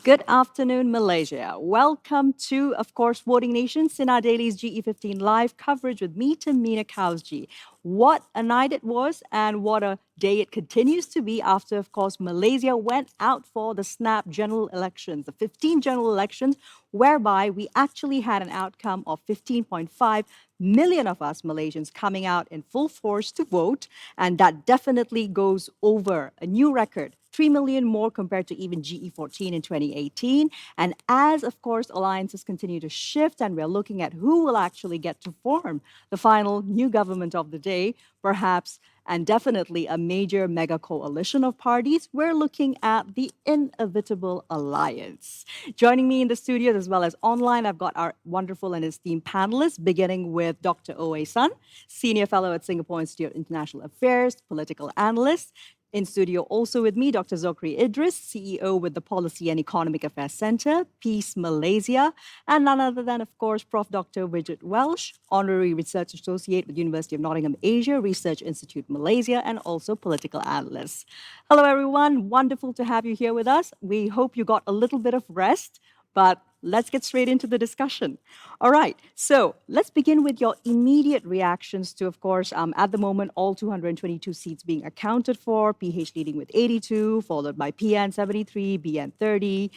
Good afternoon, Malaysia. Welcome to, of course, Voting Nation, Sinar Daily's GE15 live coverage with me, Tamina Kausji. What a night it was, and what a day it continues to be after, of course, Malaysia went out for the snap general elections, the 15 general elections, whereby we actually had an outcome of 15.5 million of us Malaysians coming out in full force to vote, and that definitely goes over a new record. 3 million more compared to even GE14 in 2018. And as, of course, alliances continue to shift and we're looking at who will actually get to form the final new government of the day, perhaps and definitely a major mega coalition of parties, we're looking at the inevitable alliance. Joining me in the studios as well as online, I've got our wonderful and esteemed panelists, beginning with Dr. Owe Sun, Senior Fellow at Singapore Institute of International Affairs, political analyst. In studio also with me, Dr. Zokri Idris, CEO with the Policy and Economic Affairs Center, Peace Malaysia, and none other than, of course, Prof. Dr. Bridget Welsh, Honorary Research Associate with University of Nottingham Asia Research Institute Malaysia, and also political analyst. Hello, everyone. Wonderful to have you here with us. We hope you got a little bit of rest, but let's get straight into the discussion. All right, so let's begin with your immediate reactions to, of course, at the moment, all 222 seats being accounted for, PH leading with 82, followed by PN 73, BN 30.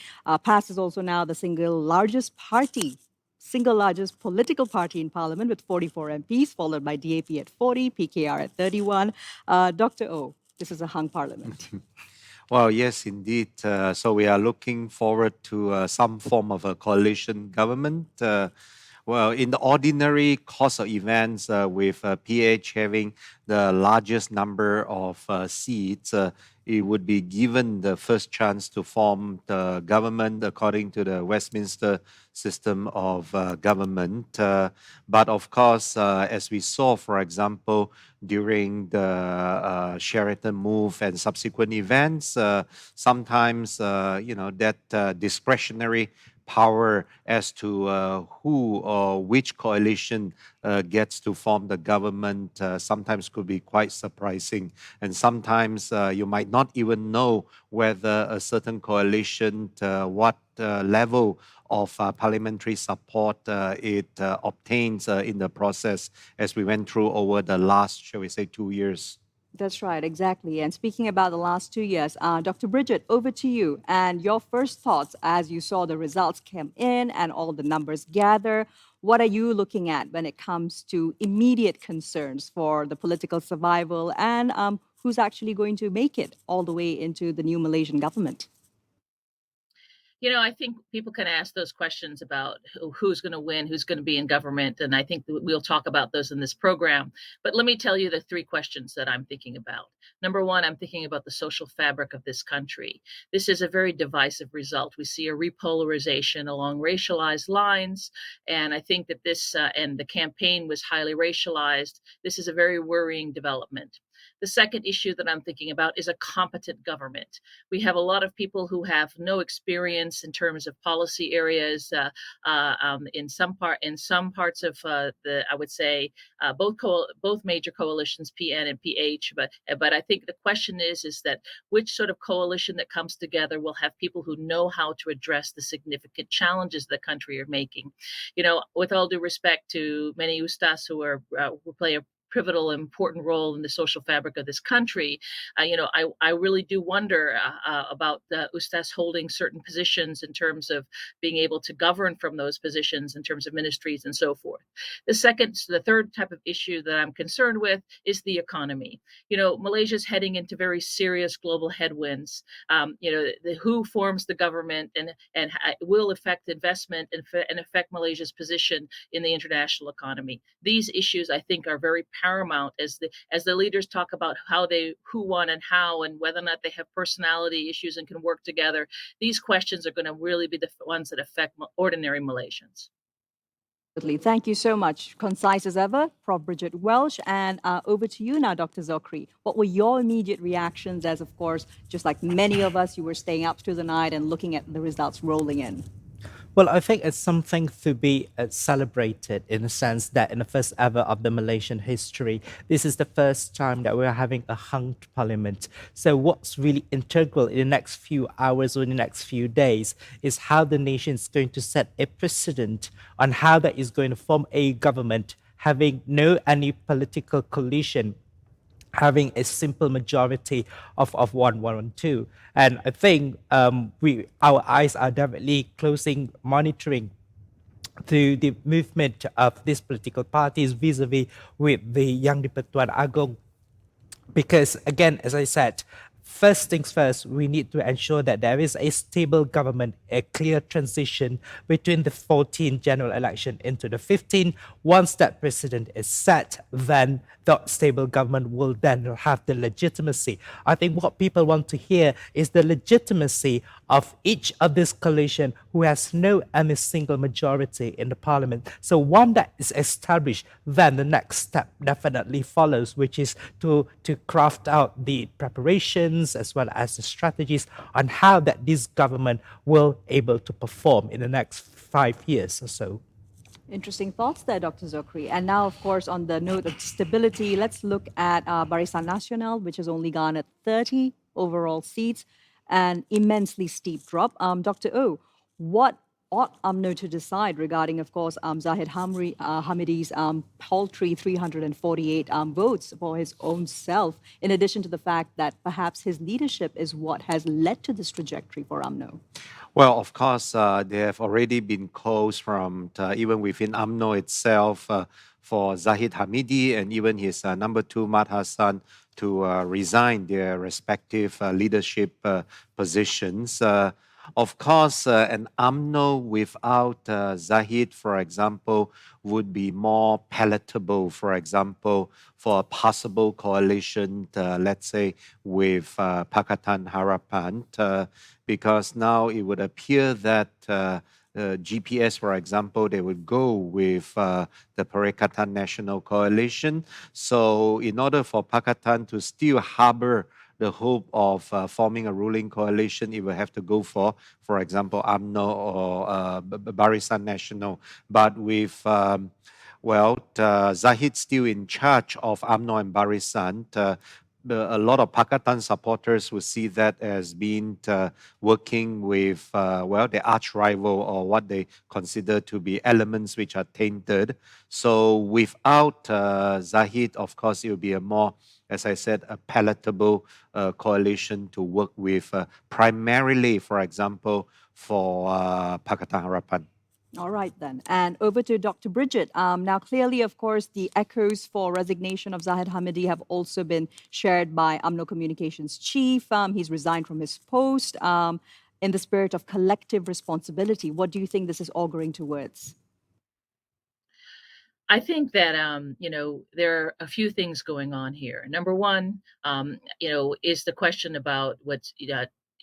PAS is also now the single largest political party in parliament with 44 MPs, followed by DAP at 40, PKR at 31. Dr. O, this is a hung parliament. Well, yes, indeed. So we are looking forward to some form of a coalition government. Well, in the ordinary course of events, with PH having the largest number of seats, it would be given the first chance to form the government according to the Westminster system of government. But of course, as we saw, for example, during the Sheraton move and subsequent events, sometimes, that discretionary power as to who or which coalition gets to form the government sometimes could be quite surprising. And sometimes you might not even know whether a certain coalition, what level of parliamentary support it obtains in the process, as we went through over the last, shall we say, 2 years. That's right, exactly. And speaking about the last 2 years, Dr. Bridget, over to you. And your first thoughts as you saw the results come in and all the numbers gather. What are you looking at when it comes to immediate concerns for the political survival and who's actually going to make it all the way into the new Malaysian government? I think people can ask those questions about who's going to win, who's going to be in government, and I think we'll talk about those in this program. But let me tell you the three questions that I'm thinking about. Number one, I'm thinking about the social fabric of this country. This is a very divisive result. We see a repolarization along racialized lines, and I think that this, and the campaign was highly racialized. This is a very worrying development. The second issue that I'm thinking about is a competent government. We have a lot of people who have no experience in terms of policy areas. In some parts of I would say both major coalitions, PN and PH. But I think the question is that which sort of coalition that comes together will have people who know how to address the significant challenges the country are making. With all due respect to many ustas who play a pivotal important role in the social fabric of this country. I really do wonder about the Ustas holding certain positions in terms of being able to govern from those positions in terms of ministries and so forth. The third type of issue that I'm concerned with is the economy. Malaysia's heading into very serious global headwinds. Who forms the government and will affect investment and affect Malaysia's position in the international economy. These issues, I think, are very paramount as the leaders talk about who won and how, and whether or not they have personality issues and can work together. These questions are going to really be the ones that affect ordinary Malaysians. Thank you so much. Concise as ever, Prof. Bridget Welsh. And over to you now, Dr. Zokri. What were your immediate reactions as, of course, just like many of us, you were staying up through the night and looking at the results rolling in? Well, I think it's something to be celebrated in the sense that in the first ever of the Malaysian history, this is the first time that we're having a hung parliament. So, what's really integral in the next few hours or in the next few days is how the nation is going to set a precedent on how that is going to form a government having no any political coalition, having a simple majority of one and two. And I think our eyes are definitely closing, monitoring to the movement of these political parties vis-a-vis with the Yang di-Pertuan Agong, because again, as I said, first things first, we need to ensure that there is a stable government, a clear transition between the 14th general election into the 15th. Once that precedent is set, then the stable government will then have the legitimacy. I think what people want to hear is the legitimacy of each of this coalition who has no any single majority in the parliament. So one that is established, then the next step definitely follows, which is to craft out the preparations as well as the strategies on how that this government will able to perform in the next 5 years or so. Interesting thoughts there, Dr. Zokri. And now, of course, on the note of stability, let's look at Barisan Nasional, which has only garnered 30 overall seats, an immensely steep drop. Dr. O, what ought UMNO to decide regarding, of course, Zahid Hamidi's paltry 348 votes for his own self, in addition to the fact that perhaps his leadership is what has led to this trajectory for UMNO? Well, of course, there have already been calls from even within UMNO itself for Zahid Hamidi and even his number two, Mat Hassan, to resign their respective leadership positions. Of course, an UMNO without Zahid, for example, would be more palatable, for example, for a possible coalition, let's say, with Pakatan Harapan, because now it would appear that GPS, for example, they would go with the Perikatan National Coalition. So, in order for Pakatan to still harbor the hope of forming a ruling coalition, it will have to go for example, UMNO or Barisan National. But with Zahid still in charge of UMNO and Barisan, a lot of Pakatan supporters will see that as being working with, their arch rival or what they consider to be elements which are tainted. So without Zahid, of course, it will be a more, as I said, a palatable coalition to work with, primarily, for example, for Pakatan Harapan. All right, then. And over to Dr. Bridget. Now, clearly, of course, the echoes for resignation of Zahid Hamidi have also been shared by UMNO Communications Chief. He's resigned from his post in the spirit of collective responsibility. What do you think this is auguring towards? I think that there are a few things going on here. Number one, is the question about what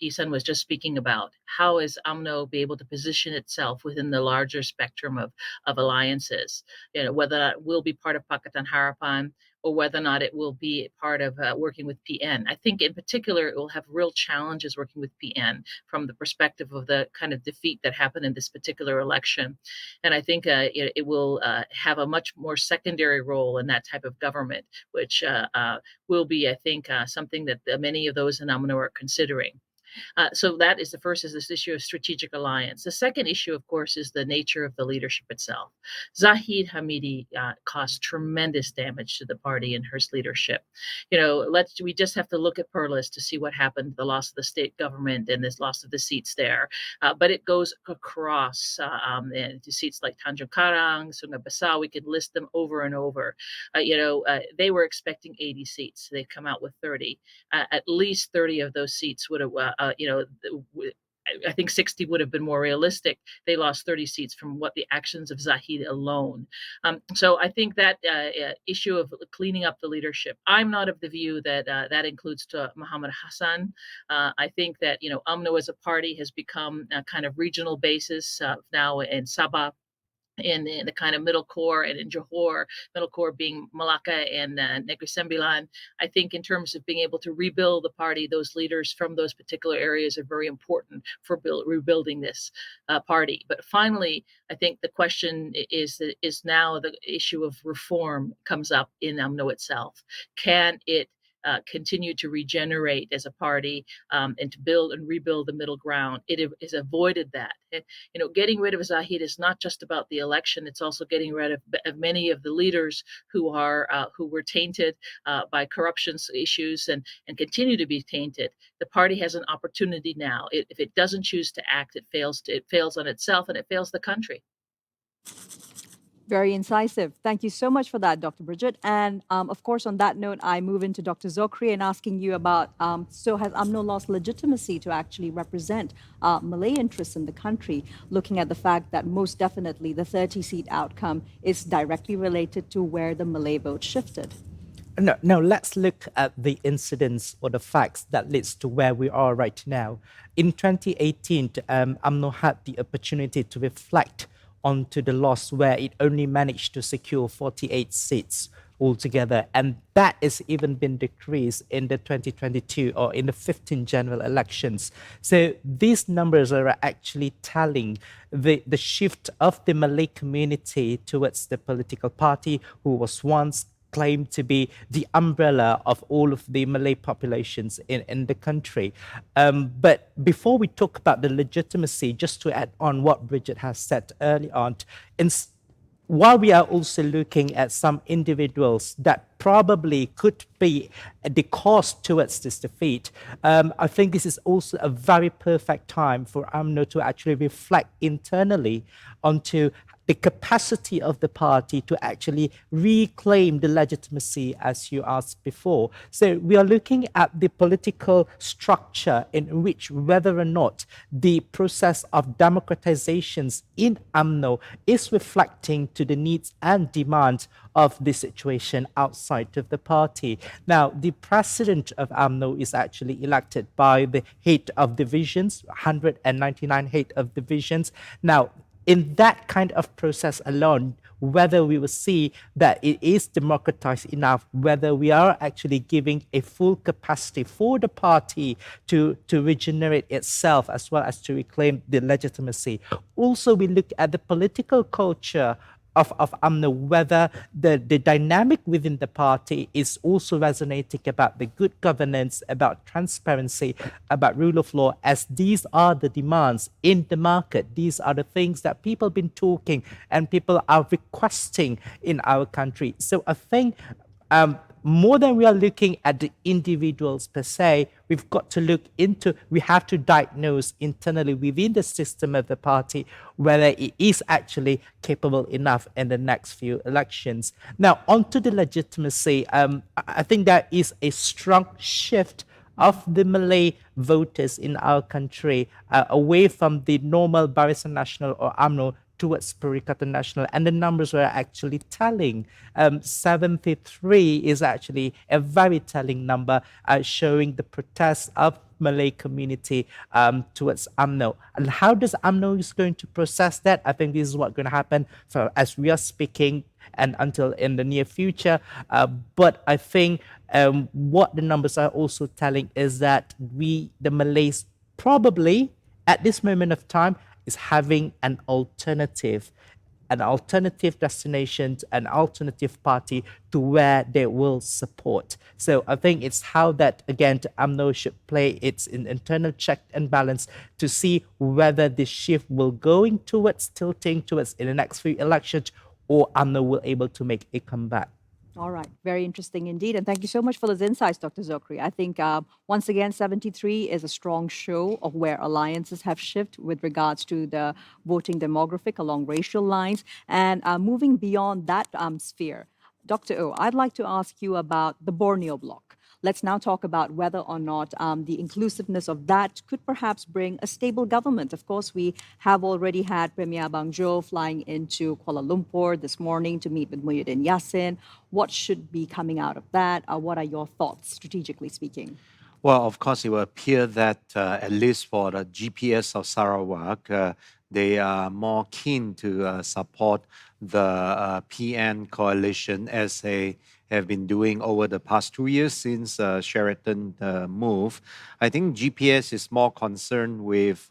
Isan was just speaking about. How is UMNO be able to position itself within the larger spectrum of alliances? Whether that will be part of Pakatan Harapan or whether or not it will be part of working with PN. I think in particular it will have real challenges working with PN from the perspective of the kind of defeat that happened in this particular election. And I think it will have a much more secondary role in that type of government, which will be, I think, something that many of those in UMNO are considering. So that is the first, is this issue of strategic alliance. The second issue, of course, is the nature of the leadership itself. Zahid Hamidi caused tremendous damage to the party and her leadership. We just have to look at Perlis to see what happened, the loss of the state government and this loss of the seats there. But it goes across to seats like Tanjung Karang, Sungai Besar. We could list them over and over. They were expecting 80 seats. They've come out with 30. At least 30 of those seats would have, I think 60 would have been more realistic. They lost 30 seats from what the actions of Zahid alone. So I think that issue of cleaning up the leadership, I'm not of the view that that includes to Muhammad Hassan. I think that, UMNO as a party has become a kind of regional basis now in Sabah in the kind of middle core, and in Johor, middle core being Malacca and Negeri Sembilan. I think in terms of being able to rebuild the party, those leaders from those particular areas are very important for rebuilding this party. But finally, I think the question is now the issue of reform comes up in UMNO itself. Can it continue to regenerate as a party and to build and rebuild the middle ground? It has avoided that. Getting rid of Zahid is not just about the election; it's also getting rid of many of the leaders who were tainted by corruption issues and continue to be tainted. The party has an opportunity now. If it doesn't choose to act, it fails on itself and it fails the country. Very incisive. Thank you so much for that, Dr. Bridget. And of course, on that note, I move into Dr. Zokri and asking you about so has UMNO lost legitimacy to actually represent Malay interests in the country, looking at the fact that most definitely the 30-seat outcome is directly related to where the Malay vote shifted? No, let's look at the incidents or the facts that leads to where we are right now. In 2018, UMNO had the opportunity to reflect onto the loss where it only managed to secure 48 seats altogether. And that has even been decreased in the 2022 or in the 15 general elections. So these numbers are actually telling the shift of the Malay community towards the political party who was once claimed to be the umbrella of all of the Malay populations in the country. But before we talk about the legitimacy, just to add on what Bridget has said early on, while we are also looking at some individuals that probably could be the cause towards this defeat, I think this is also a very perfect time for UMNO to actually reflect internally onto the capacity of the party to actually reclaim the legitimacy, as you asked before. So we are looking at the political structure in which whether or not the process of democratizations in UMNO is reflecting to the needs and demands of the situation outside of the party. Now, the president of UMNO is actually elected by the head of divisions, 199 head of divisions. Now, in that kind of process alone, whether we will see that it is democratized enough, whether we are actually giving a full capacity for the party to regenerate itself as well as to reclaim the legitimacy. Also, we look at the political culture of UMNO, whether the dynamic within the party is also resonating about the good governance, about transparency, about rule of law, as these are the demands in the market. These are the things that people have been talking and people are requesting in our country. So I think more than we are looking at the individuals per se, we've got to look into, we have to diagnose internally within the system of the party whether it is actually capable enough in the next few elections. Now, onto the legitimacy, I think there is a strong shift of the Malay voters in our country away from the normal Barisan Nasional or UMNO towards Perikatan Nasional, and the numbers were actually telling. 73 is actually a very telling number, showing the protest of Malay community towards UMNO. And how does UMNO is going to process that? I think this is what's going to happen for as we are speaking and until in the near future. But I think what the numbers are also telling is that the Malays, probably at this moment of time, is having an alternative destination, an alternative party to where they will support. So I think it's how that, again, UMNO should play its internal check and balance to see whether the shift will going towards tilting towards in the next few elections, or UMNO will able to make a comeback. All right, very interesting indeed. And thank you so much for those insights, Dr. Zokri. I think once again, 73 is a strong show of where alliances have shifted with regards to the voting demographic along racial lines. And moving beyond that sphere, Dr. O, I'd like to ask you about the Borneo Bloc. Let's now talk about whether or not the inclusiveness of that could perhaps bring a stable government. Of course, we have already had Premier Bang Jo flying into Kuala Lumpur this morning to meet with Muhyiddin Yassin. What should be coming out of that? What are your thoughts, strategically speaking? Well, of course, it will appear that at least for the GPS of Sarawak, they are more keen to support the PN coalition as they have been doing over the past 2 years since Sheraton move. I think GPS is more concerned with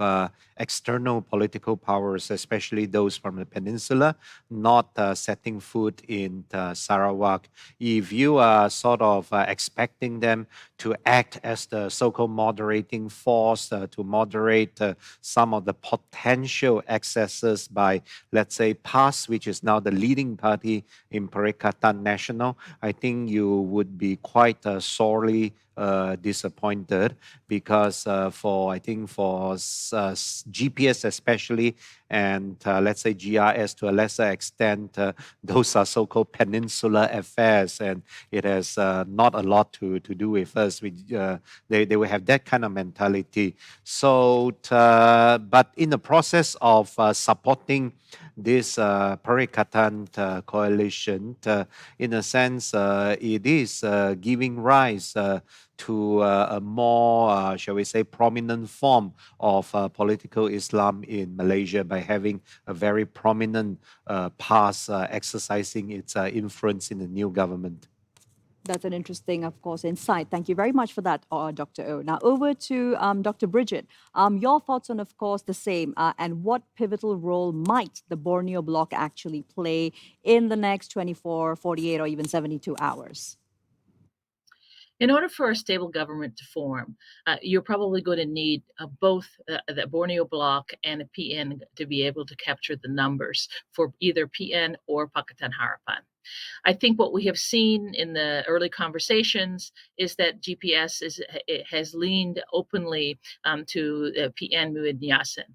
external political powers, especially those from the peninsula, not setting foot in Sarawak. If you are sort of expecting them to act as the so-called moderating force to moderate some of the potential excesses by, let's say, PAS, which is now the leading party in Perikatan Nasional, I think you would be quite sorely disappointed because I think for GPS especially, and let's say GRS to a lesser extent, those are so-called peninsular affairs, and it has not a lot to do with us. They will have that kind of mentality. So, but in the process of supporting this Perikatan coalition, in a sense, it is giving rise to a more, shall we say, prominent form of political Islam in Malaysia by having a very prominent PAS exercising its influence in the new government. That's an interesting, of course, insight. Thank you very much for that, Dr. O. Now, over to Dr. Bridget. Your thoughts on, of course, the same, and what pivotal role might the Borneo Bloc actually play in the next 24, 48, or even 72 hours? In order for a stable government to form, you're probably going to need both the Borneo Bloc and a PN to be able to capture the numbers for either PN or Pakatan Harapan. I think what we have seen in the early conversations is that GPS has leaned openly to PN Muidniasin.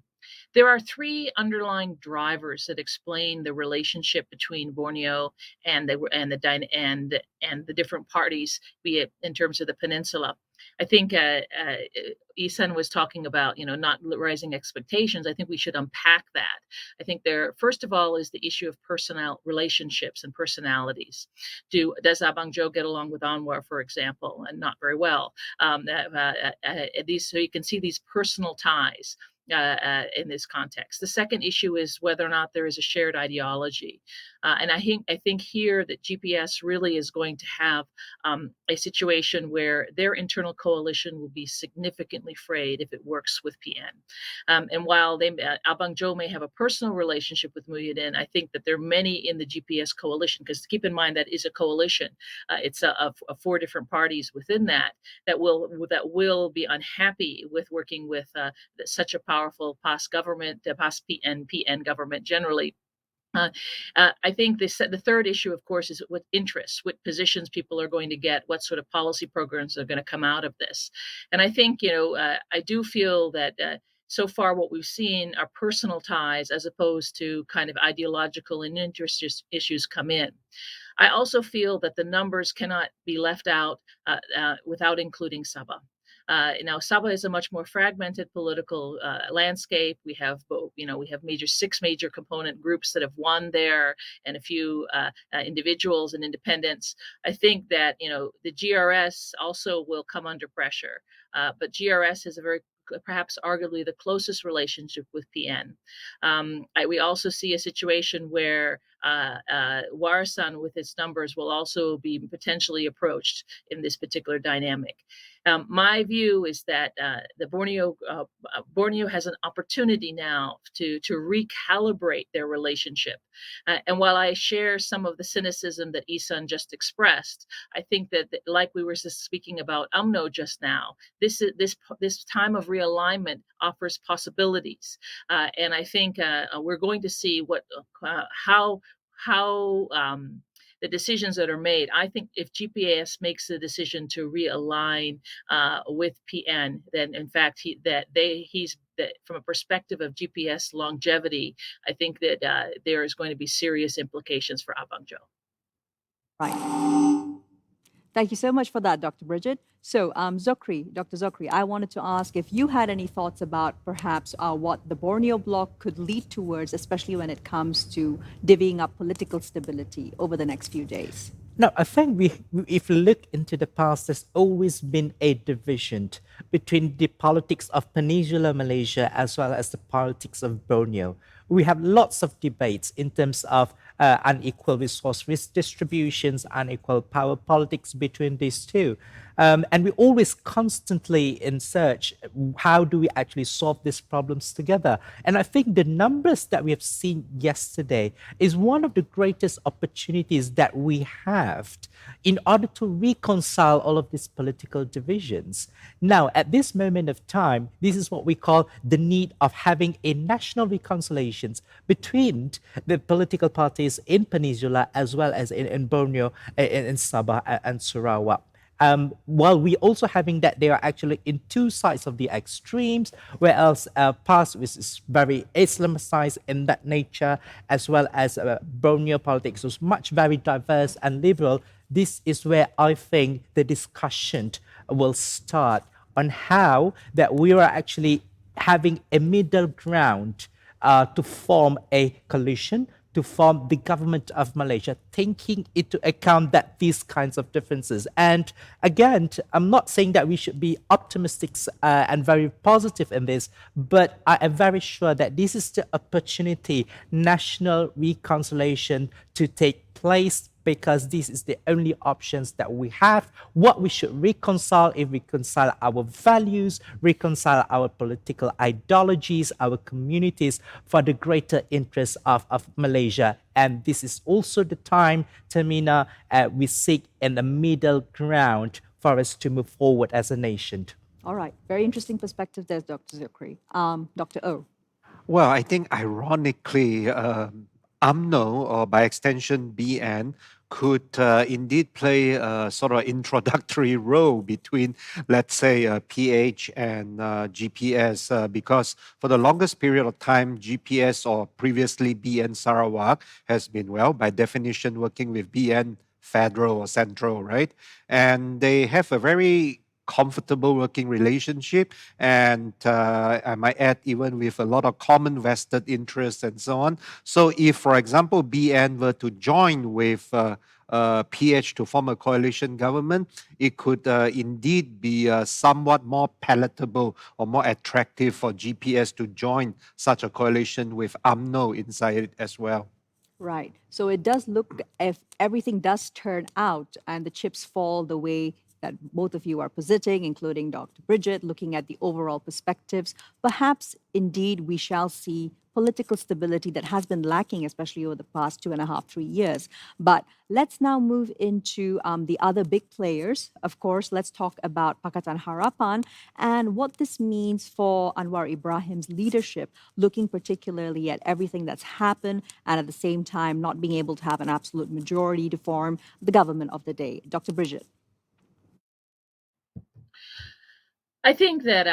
There are three underlying drivers that explain the relationship between Borneo and the different parties, be it in terms of the peninsula. I think Isan was talking about, not rising expectations. I think we should unpack that. I think there, first of all, is the issue of personnel relationships and personalities. Does Abang Joe get along with Anwar, for example, and not very well? So you can see these personal ties in this context. The second issue is whether or not there is a shared ideology, and I think here that GPS really is going to have a situation where their internal coalition will be significantly frayed if it works with PN. And while Abang Jo may have a personal relationship with Muhyiddin, I think that there are many in the GPS coalition, because keep in mind that is a coalition. It's of four different parties within that will be unhappy with working with such a powerful PAS government, PAS PN government generally. I think the third issue, of course, is what interests, what positions people are going to get, what sort of policy programs are going to come out of this. And I think, I do feel that so far what we've seen are personal ties as opposed to kind of ideological and interest issues come in. I also feel that the numbers cannot be left out without including Sabah. Now, Sabah is a much more fragmented political landscape. We have six major component groups that have won there, and a few individuals and independents. I think that the GRS also will come under pressure, but GRS is a very perhaps arguably the closest relationship with PN. We also see a situation where Warasan, with its numbers, will also be potentially approached in this particular dynamic. My view is that the Borneo has an opportunity now to recalibrate their relationship. And while I share some of the cynicism that Isan just expressed, I think that like we were just speaking about UMNO just now, this time of realignment offers possibilities, and I think we're going to see how the decisions that are made. I think if GPS makes the decision to realign with PN, then in fact from a perspective of GPS longevity, I think that there is going to be serious implications for Abang Jo. Right. Thank you so much for that, Dr. Bridget. So, Dr. Zokri, I wanted to ask if you had any thoughts about perhaps what the Borneo Bloc could lead towards, especially when it comes to divvying up political stability over the next few days. No, I think if we look into the past, there's always been a division between the politics of Peninsular Malaysia as well as the politics of Borneo. We have lots of debates in terms of unequal resource risk distributions, unequal power politics between these two. And we always constantly in search, how do we actually solve these problems together? And I think the numbers that we have seen yesterday is one of the greatest opportunities that we have in order to reconcile all of these political divisions. Now, at this moment of time, this is what we call the need of having a national reconciliations between the political parties in Peninsula as well as in Borneo, in Sabah and Sarawak. While we also having that they are actually in two sides of the extremes, whereas past which is very Islamicized in that nature, as well as Borneo politics was much very diverse and liberal. This is where I think the discussion will start on how that we are actually having a middle ground to form a coalition, to form the government of Malaysia, taking into account that these kinds of differences. And again, I'm not saying that we should be optimistic and very positive in this, but I am very sure that this is the opportunity, national reconciliation to take place, because this is the only options that we have. What we should reconcile is reconcile our values, reconcile our political ideologies, our communities for the greater interest of Malaysia. And this is also the time, Tamina, we seek in the middle ground for us to move forward as a nation. All right, very interesting perspective there, Dr. Zukri. Dr. O. Well, I think ironically, UMNO, or by extension BN, could indeed play a sort of introductory role between, let's say, PH and GPS, because for the longest period of time, GPS, or previously BN Sarawak, has been, well, by definition, working with BN Federal or Central, right? And they have a very comfortable working relationship, and I might add, even with a lot of common vested interests and so on. So if, for example, BN were to join with PH to form a coalition government, it could indeed be somewhat more palatable or more attractive for GPS to join such a coalition with UMNO inside it as well. Right. So it does look, if everything does turn out and the chips fall the way that both of you are positing, including Dr. Bridget, looking at the overall perspectives, perhaps indeed we shall see political stability that has been lacking, especially over the past 2.5, 3 years. But let's now move into the other big players. Of course, let's talk about Pakatan Harapan and what this means for Anwar Ibrahim's leadership, looking particularly at everything that's happened and at the same time not being able to have an absolute majority to form the government of the day. Dr. Bridget. I think that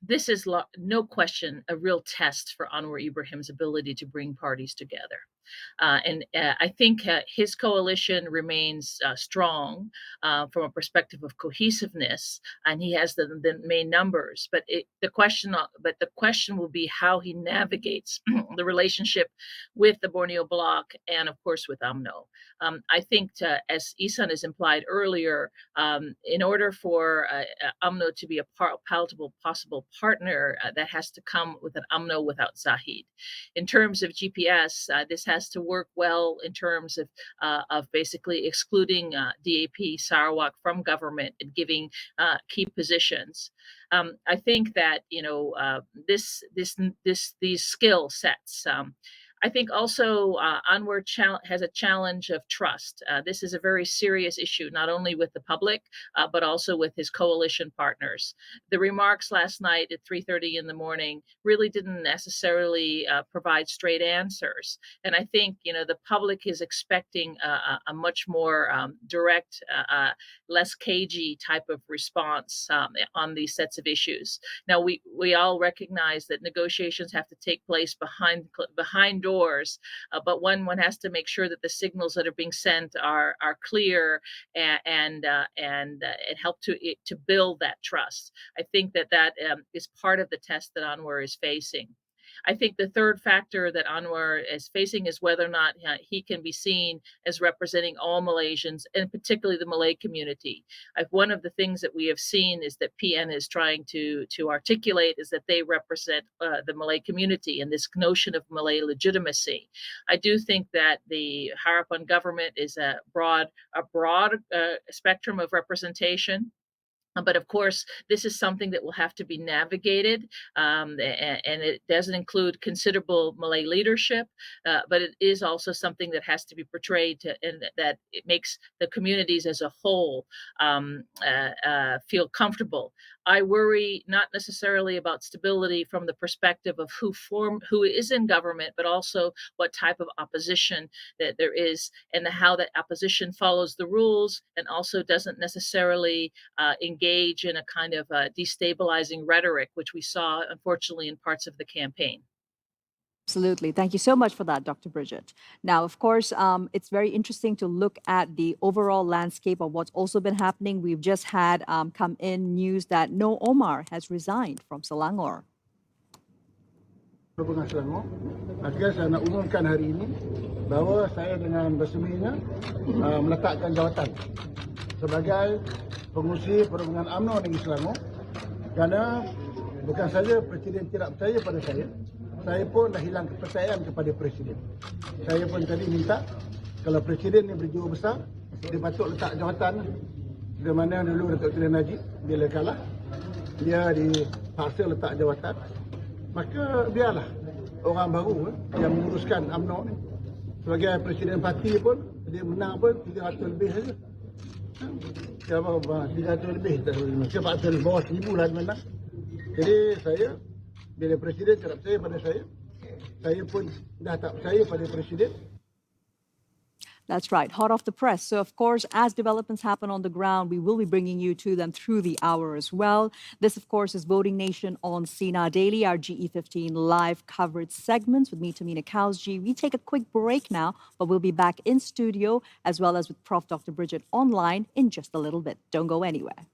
this is no question a real test for Anwar Ibrahim's ability to bring parties together. And I think his coalition remains strong from a perspective of cohesiveness, and he has the main numbers. But the question will be how he navigates the relationship with the Borneo Bloc and, of course, with UMNO. I think, as Isan has implied earlier, in order for UMNO to be a palatable possible partner, that has to come with an UMNO without Zahid. In terms of GPS, this has to work well in terms of basically excluding DAP Sarawak from government and giving key positions. I think that these skill sets. I think also Anwar has a challenge of trust. This is a very serious issue, not only with the public, but also with his coalition partners. The remarks last night at 3:30 in the morning really didn't necessarily provide straight answers. And I think, the public is expecting a much more direct, less cagey type of response on these sets of issues. Now, we all recognize that negotiations have to take place behind doors, but one has to make sure that the signals that are being sent are clear and help to build that trust. I think that is part of the test that Anwar is facing. I think the third factor that Anwar is facing is whether or not he can be seen as representing all Malaysians, and particularly the Malay community. One of the things that we have seen is that PN is trying to articulate is that they represent the Malay community and this notion of Malay legitimacy. I do think that the Harapan government is a broad spectrum of representation. But of course, this is something that will have to be navigated, and it doesn't include considerable Malay leadership, but it is also something that has to be portrayed and that it makes the communities as a whole feel comfortable. I worry not necessarily about stability from the perspective of who is in government, but also what type of opposition that there is, and how that opposition follows the rules and also doesn't necessarily engage in a kind of destabilizing rhetoric, which we saw, unfortunately, in parts of the campaign. Absolutely. Thank you so much for that, Dr. Bridget. Now, of course, it's very interesting to look at the overall landscape of what's also been happening. We've just had come in news that No Omar has resigned from Selangor. Hubungan Selangor, maka saya nak umumkan hari ini bahawa saya dengan bersemuanya meletakkan jawatan sebagai pengurusi perhubungan UMNO negeri Selangor, kerana bukan saja Presiden tidak percaya pada saya pun dah hilang kepercayaan kepada Presiden. Saya pun tadi minta kalau Presiden ni berjiwa besar, dia patut letak jawatan di mana dulu Datuk Seri Najib bila kalah, dia dipaksa letak jawatan. Maka biarlah orang baru yang menguruskan UMNO ni. Sebagai Presiden parti pun, dia menang pun 300 lebih saja. Berapa? 300 lebih, 400 bawah 1000 lah menang. Jadi saya, bila Presiden tidak percaya pada saya pun dah tak percaya pada Presiden. That's right, hot off the press. So, of course, as developments happen on the ground, we will be bringing you to them through the hour as well. This, of course, is Voting Nation on Sinar Daily, our GE15 live coverage segments with me, Tamina Kausji. We take a quick break now, but we'll be back in studio as well as with Prof. Dr. Bridget online in just a little bit. Don't go anywhere.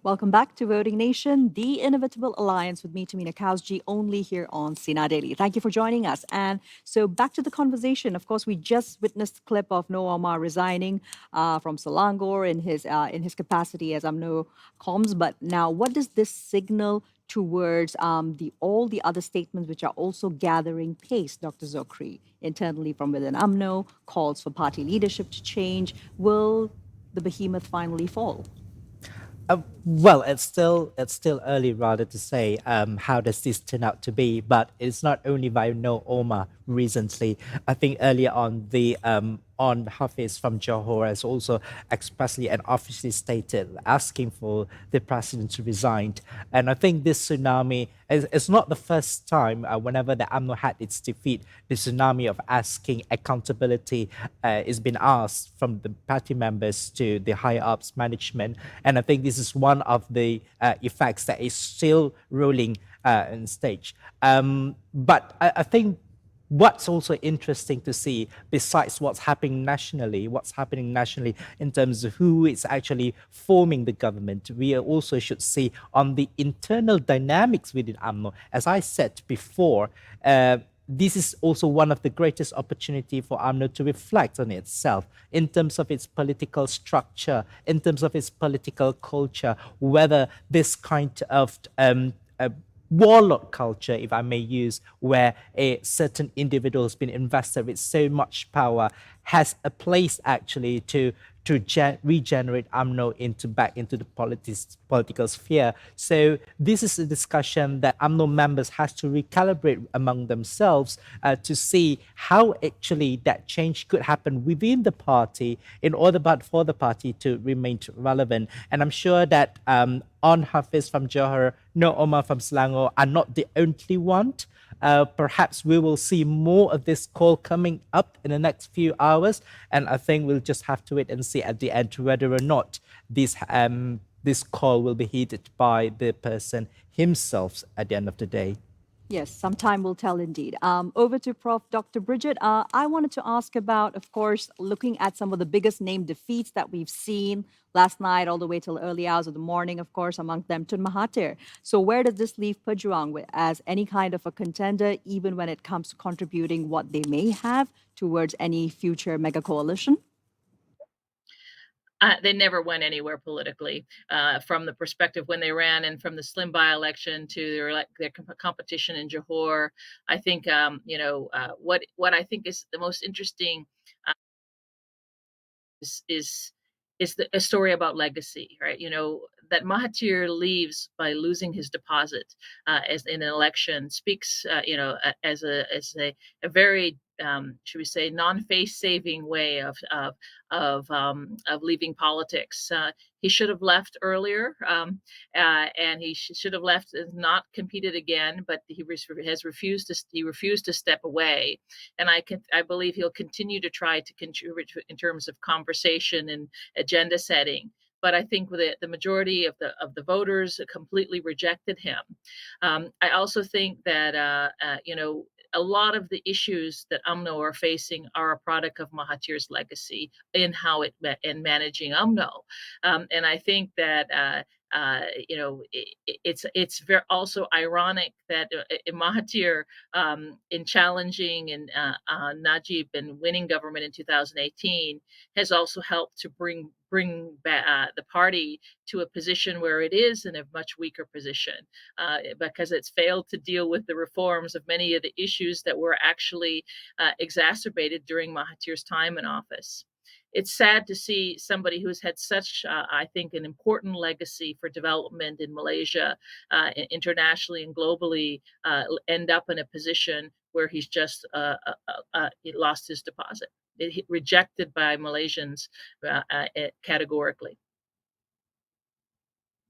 Welcome back to Voting Nation, the inevitable alliance with me, Tamina Kausji, only here on Sinar Daily. Thank you for joining us. And so back to the conversation. Of course, we just witnessed a clip of No Omar resigning from Selangor in his capacity as UMNO comms. But now, what does this signal towards all the other statements which are also gathering pace, Dr. Zokri, internally from within UMNO, calls for party leadership to change. Will the behemoth finally fall? Well, it's still early rather to say how does this turn out to be, but it's not only by No Omar recently. I think earlier on the on Hafiz from Johor has also expressly and officially stated asking for the president to resign. And I think this tsunami is it's not the first time whenever the UMNO had its defeat, the tsunami of asking accountability is been asked from the party members to the higher ups management. And I think this is one of the effects that is still rolling in stage. But I think what's also interesting to see, besides what's happening nationally in terms of who is actually forming the government, we also should see on the internal dynamics within UMNO. As I said before, this is also one of the greatest opportunity for UMNO to reflect on itself in terms of its political structure, in terms of its political culture, whether this kind of warlord culture, if I may use, where a certain individual has been invested with so much power, has a place actually to regenerate UMNO back into the political sphere. So this is a discussion that UMNO members has to recalibrate among themselves to see how actually that change could happen within the party in order but for the party to remain relevant. And I'm sure that on Hafiz from Johor, No Omar from Selangor are not the only one. Perhaps we will see more of this call coming up in the next few hours, and I think we'll just have to wait and see at the end whether or not this call will be heeded by the person himself at the end of the day. Yes, some time will tell indeed. Over to Prof. Dr. Bridget. I wanted to ask about, of course, looking at some of the biggest name defeats that we've seen last night all the way till early hours of the morning, of course, among them Tun Mahathir. So where does this leave Pejuang as any kind of a contender, even when it comes to contributing what they may have towards any future mega coalition? They never went anywhere politically from the perspective when they ran and from the slim by-election to their competition in Johor. I think, what I think is the most interesting is is a story about legacy, right? That Mahathir leaves by losing his deposit as in an election speaks, as a very should we say non-face saving way of leaving politics. He should have left earlier, and he should have left and not competed again. But has refused to. He refused to step away, and I believe he'll continue to try to contribute in terms of conversation and agenda setting. But I think the majority of the voters completely rejected him. I also think that a lot of the issues that UMNO are facing are a product of Mahathir's legacy in in managing UMNO, and I think that. It's very also ironic that Mahathir, in challenging and Najib and winning government in 2018, has also helped to bring the party to a position where it is in a much weaker position because it's failed to deal with the reforms of many of the issues that were actually exacerbated during Mahathir's time in office. It's sad to see somebody who's had such, I think, an important legacy for development in Malaysia, internationally and globally, end up in a position where he's just he lost his deposit, rejected by Malaysians categorically.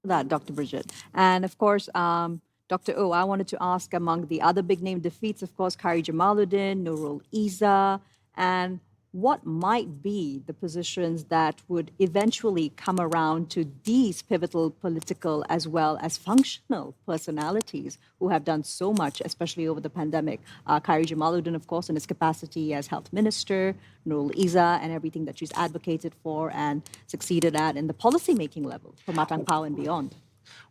That, Dr. Bridget. And of course, Dr. O, I wanted to ask among the other big name defeats, of course, Kari Jamaluddin, Nurul Izzah, and what might be the positions that would eventually come around to these pivotal political as well as functional personalities who have done so much, especially over the pandemic. Kari Jamaluddin, of course, in his capacity as health minister, Nurul Izzah, and everything that she's advocated for and succeeded at in the policy-making level for Matang Pao and beyond.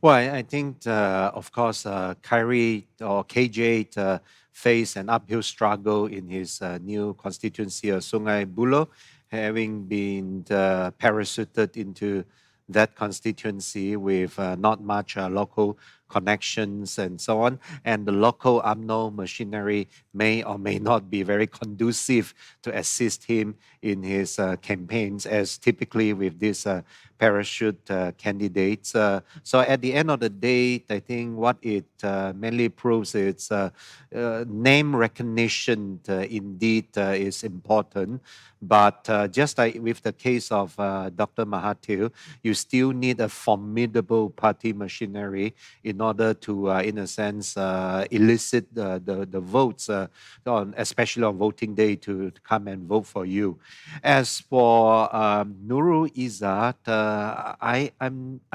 Well, I think, of course, Kyrie or KJ faced an uphill struggle in his new constituency of Sungai Buloh, having been parachuted into that constituency with not much local connections and so on. And the local UMNO machinery may or may not be very conducive to assist him in his campaigns, as typically with these parachute candidates. So at the end of the day, I think what it mainly proves is name recognition indeed is important. But just like with the case of Dr. Mahathir, you still need a formidable party machinery in order to, in a sense, elicit the votes, especially on voting day, to come and vote for you. As for Nurul Izzat, I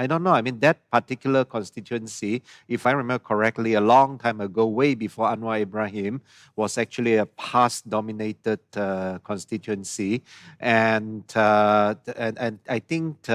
don't know. I mean, that particular constituency, if I remember correctly, a long time ago, way before Anwar Ibrahim, was actually a PAS-dominated constituency, and I think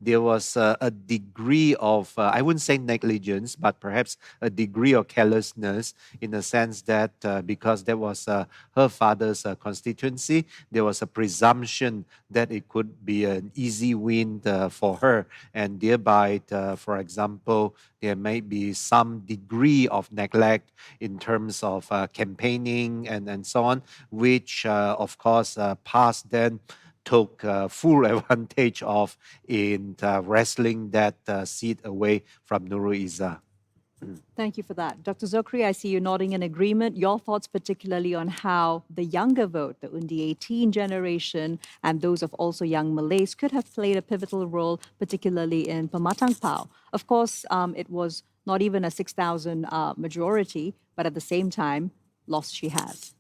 there was a degree of, I wouldn't say negligence, but perhaps a degree of carelessness, in the sense that because that was her father's constituency, there was a presumption that it could be an easy win for her. And thereby, for example, there may be some degree of neglect in terms of campaigning and so on, which, of course, PAS then took full advantage of in wrestling that seat away from Nurul Izzah. Thank you for that. Dr. Zokri, I see you nodding in agreement. Your thoughts, particularly on how the younger vote, the Undi 18 generation, and those of also young Malays could have played a pivotal role, particularly in Pematang Pau. Of course, it was not even a 6,000 majority, but at the same time, loss she has.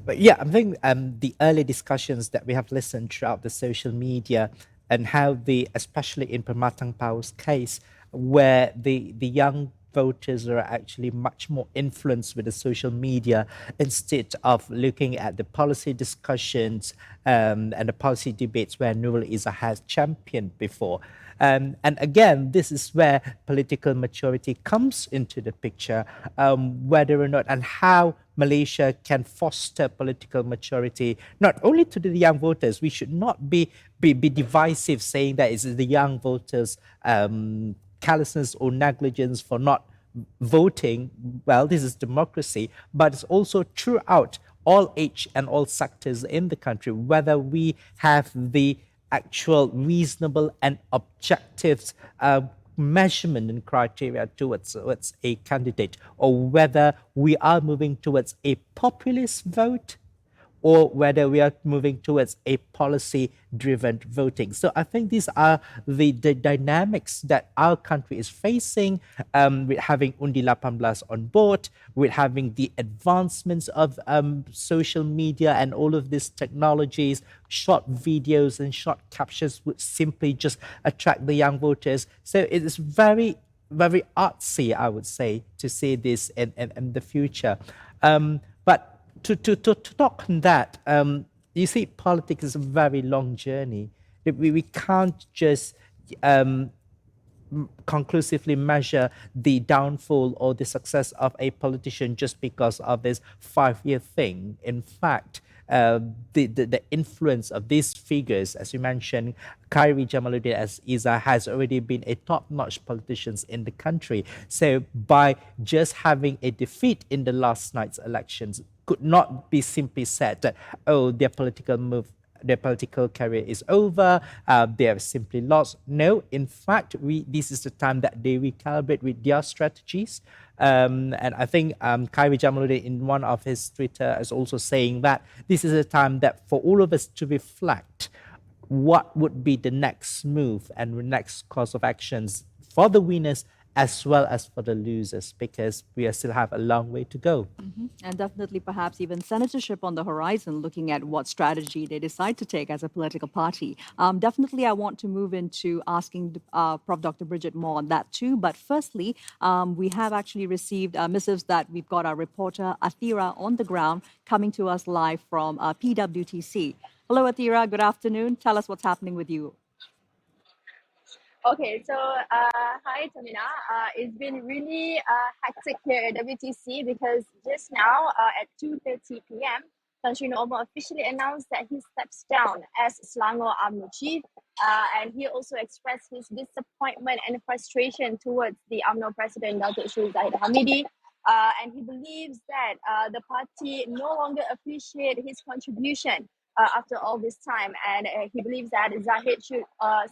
But yeah, I think the early discussions that we have listened throughout the social media and how especially in Pematang Pau's case, where the young voters are actually much more influenced with the social media instead of looking at the policy discussions and the policy debates where Nurul Izzah has championed before. And again, this is where political maturity comes into the picture, whether or not and how Malaysia can foster political maturity, not only to the young voters. We should not be divisive saying that it's the young voters' carelessness or negligence for not voting. Well, this is democracy, but it's also throughout all age and all sectors in the country, whether we have the actual reasonable and objective measurement and criteria towards a candidate, or whether we are moving towards a populist vote or whether we are moving towards a policy-driven voting. So I think these are the dynamics that our country is facing, with having Undi 18 on board, with having the advancements of social media and all of these technologies. Short videos and short captions would simply just attract the young voters. So it is very, very artsy, I would say, to see this in the future. But to talk on that, you see, politics is a very long journey. We can't just conclusively measure the downfall or the success of a politician just because of this 5-year thing. In fact, the influence of these figures, as you mentioned, Khairi Jamaluddin as Izzah has already been a top-notch politician in the country. So by just having a defeat in the last night's elections could not be simply said that, oh, their political career is over, they have simply lost. No, in fact, this is the time that they recalibrate with their strategies. And I think Khairi Jamaluddin, in one of his Twitter, is also saying that this is a time that for all of us to reflect what would be the next move and the next course of actions for the winners as well as for the losers, because we still have a long way to go. And definitely perhaps even senatorship on the horizon, looking at what strategy they decide to take as a political party. Definitely, I want to move into asking Prof. Dr. Bridget more on that too. But firstly, we have actually received missives that we've got our reporter Athira on the ground coming to us live from PWTC. Hello, Athira. Good afternoon. Tell us what's happening with you. Okay, so hi Tamina. It's been really hectic here at WTC because just now at 2:30 p.m. Tan Sri Omar officially announced that he steps down as Selangor UMNO chief, and he also expressed his disappointment and frustration towards the UMNO president, Datuk Sri Zahid Hamidi, and he believes that the party no longer appreciate his contribution after all this time, and he believes that Zahid should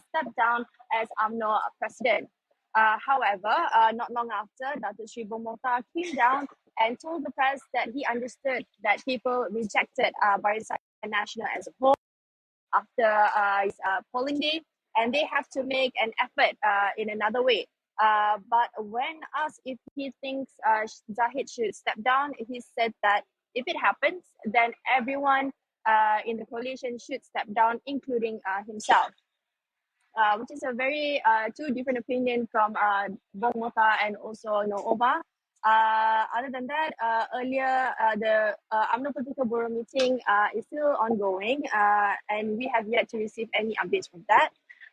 step down as UMNO president. However, not long after, Datuk Sri Bomota came down and told the press that he understood that people rejected Barisan Nasional as a whole after his polling day, and they have to make an effort in another way. But when asked if he thinks Zahid should step down, he said that if it happens, then everyone in the coalition should step down, including himself. Which is a very two different opinion from Bong Mota and also Oma. Other than that, earlier the UMNO Political Bureau meeting is still ongoing, and we have yet to receive any updates from that.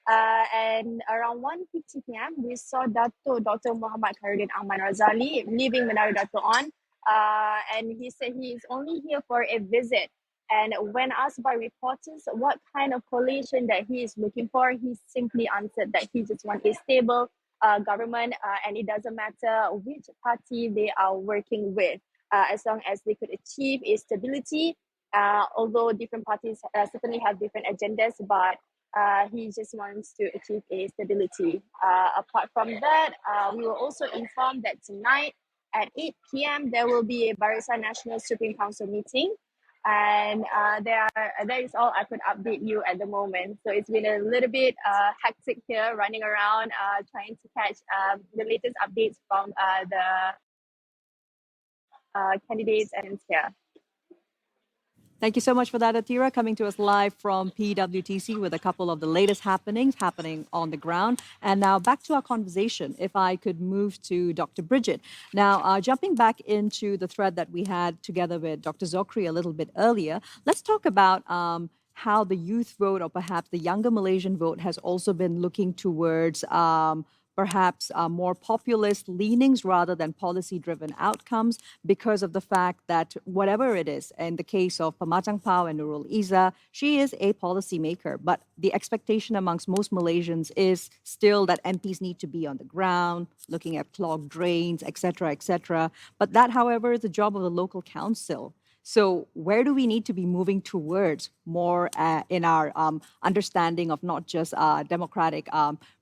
And around 1:50 p.m., we saw Dr. Muhammad Khairuddin Ahmad Razali leaving Menara Dato' On, and he said he is only here for a visit. And when asked by reporters what kind of coalition that he is looking for, he simply answered that he just wants a stable government, and it doesn't matter which party they are working with, as long as they could achieve a stability. Although different parties certainly have different agendas, but he just wants to achieve a stability. Apart from that, we were also informed that tonight at 8 p.m. there will be a Barisan Nasional Supreme Council meeting. And that is all I could update you at the moment. So it's been a little bit hectic here, running around trying to catch the latest updates from the candidates and here. Thank you so much for that, Atira, coming to us live from PWTC with a couple of the latest happenings happening on the ground. And now back to our conversation. If I could move to Dr. Bridget. Now, jumping back into the thread that we had together with Dr. Zokri a little bit earlier, let's talk about how the youth vote, or perhaps the younger Malaysian vote, has also been looking towards perhaps more populist leanings rather than policy-driven outcomes, because of the fact that whatever it is, in the case of Pematang Pau and Nurul Izzah, she is a policymaker, but the expectation amongst most Malaysians is still that MPs need to be on the ground, looking at clogged drains, etc., etc. But that, however, is the job of the local council. So where do we need to be moving towards more in our understanding of not just democratic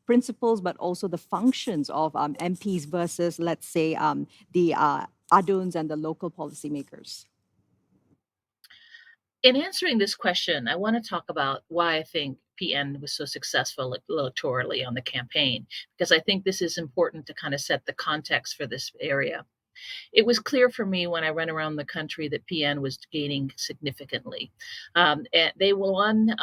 principles, but also the functions of MPs versus, let's say, the aduns and the local policymakers? In answering this question, I want to talk about why I think PN was so successful electorally on the campaign, because I think this is important to kind of set the context for this area. It was clear for me when I ran around the country that PN was gaining significantly. And they won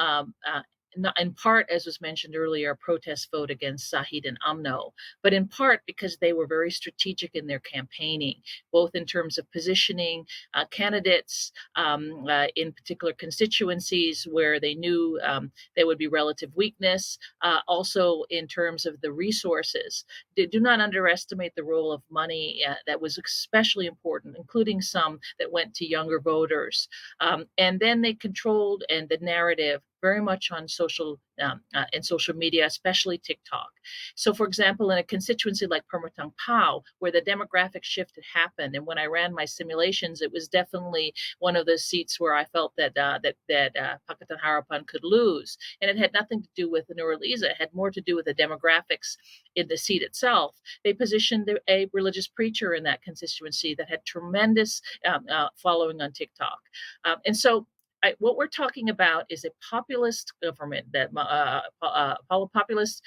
in part, as was mentioned earlier, a protest vote against Sahid and UMNO, but in part because they were very strategic in their campaigning, both in terms of positioning candidates in particular constituencies where they knew there would be relative weakness, also in terms of the resources. Do not underestimate the role of money that was especially important, including some that went to younger voters. And then they controlled and the narrative very much on social media, especially TikTok. So, for example, in a constituency like Pematang Pau, where the demographic shift had happened, and when I ran my simulations, it was definitely one of those seats where I felt that Pakatan Harapan could lose, and it had nothing to do with the Nurul Izzah. It had more to do with the demographics in the seat itself. They positioned a religious preacher in that constituency that had tremendous following on TikTok, and so what we're talking about is a populist government, that populist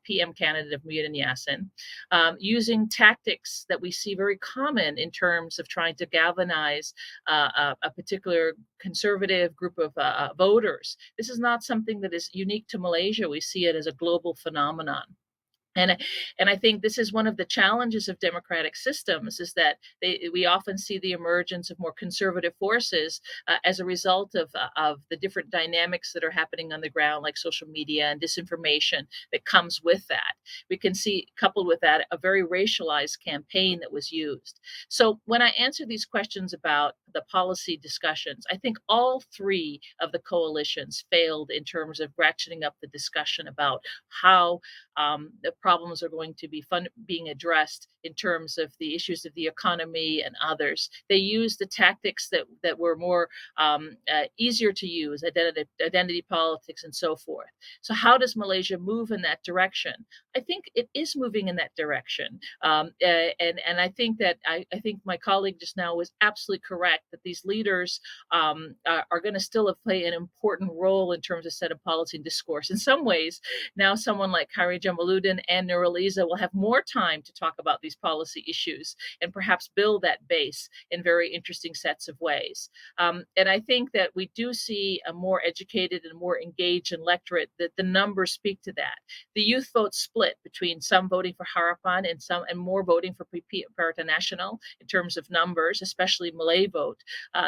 PM candidate of Muhyiddin Yassin, using tactics that we see very common in terms of trying to galvanize a particular conservative group of voters. This is not something that is unique to Malaysia. We see it as a global phenomenon. And I think this is one of the challenges of democratic systems, is that we often see the emergence of more conservative forces as a result of the different dynamics that are happening on the ground, like social media and disinformation that comes with that. We can see, coupled with that, a very racialized campaign that was used. So when I answer these questions about the policy discussions. I think all three of the coalitions failed in terms of ratcheting up the discussion about how the problems are going to be being addressed in terms of the issues of the economy and others. They used the tactics that were more easier to use, identity politics and so forth. So how does Malaysia move in that direction? I think it is moving in that direction. And I think that I think my colleague just now was absolutely correct that these leaders are going to still play an important role in terms of set of policy and discourse. In some ways, now someone like Khairi Jamaluddin and Nuraliza will have more time to talk about these policy issues and perhaps build that base in very interesting sets of ways. And I think that we do see a more educated and more engaged electorate, that the numbers speak to that. The youth vote split between some voting for Harapan and more voting for Partai Nasional in terms of numbers, especially Malay vote.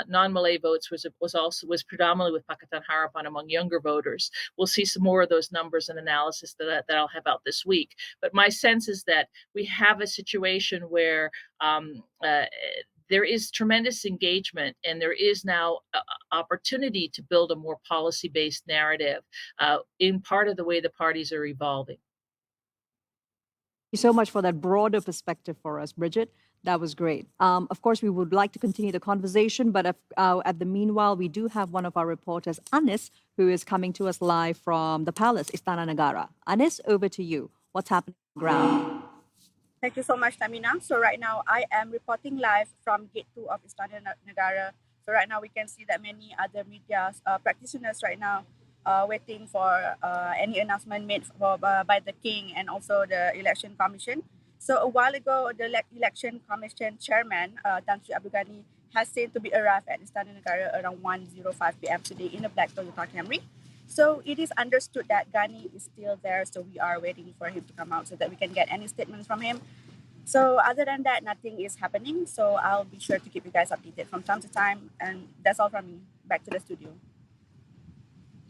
Non-Malay votes was predominantly with Pakatan Harapan among younger voters. We'll see some more of those numbers and analysis that I'll have out this week. But my sense is that we have a situation where there is tremendous engagement, and there is now opportunity to build a more policy-based narrative in part of the way the parties are evolving. Thank you so much for that broader perspective for us, Bridget. That was great. Of course, we would like to continue the conversation, but at the meanwhile, we do have one of our reporters, Anis, who is coming to us live from the Palace, Istana Negara. Anis, over to you. What's happening on the ground? Thank you so much, Tamina. So right now, I am reporting live from Gate 2 of Istana Negara. So right now, we can see that many other media practitioners right now waiting for any announcement made by the King and also the Election Commission. So a while ago, the Election Commission Chairman, Tan Sri Abdul Ghani, has said to be arrived at Istana Negara around 1:05 p.m. today in a black Toyota Camry. So it is understood that Ghani is still there, so we are waiting for him to come out so that we can get any statements from him. So other than that, nothing is happening. So I'll be sure to keep you guys updated from time to time. And that's all from me. Back to the studio.